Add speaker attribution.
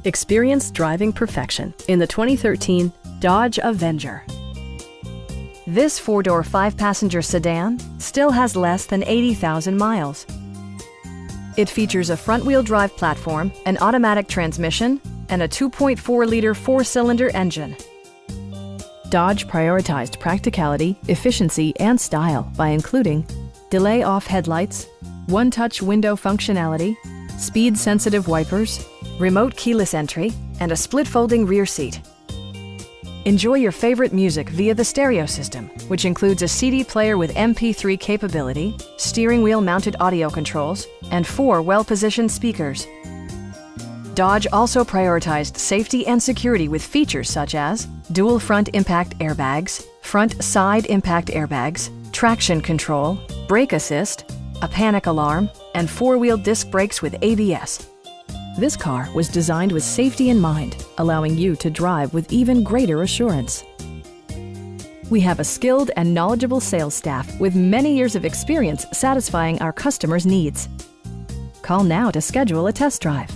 Speaker 1: Experience driving perfection in the 2013 Dodge Avenger. This four-door, five-passenger sedan still has less than 80,000 miles. It features a front-wheel drive platform, an automatic transmission, and a 2.4-liter four-cylinder engine. Dodge prioritized practicality, efficiency, and style by including delay-off headlights, one-touch window functionality, speed-sensitive wipers, remote keyless entry, and a split-folding rear seat. Enjoy your favorite music via the stereo system, which includes a CD player with MP3 capability, steering wheel mounted audio controls, and 4 well-positioned speakers. Dodge also prioritized safety and security with features such as dual front impact airbags, front side impact airbags, traction control, brake assist, a panic alarm, and 4-wheel disc brakes with ABS. This car was designed with safety in mind, allowing you to drive with even greater assurance. We have a skilled and knowledgeable sales staff with many years of experience satisfying our customers' needs. Call now to schedule a test drive.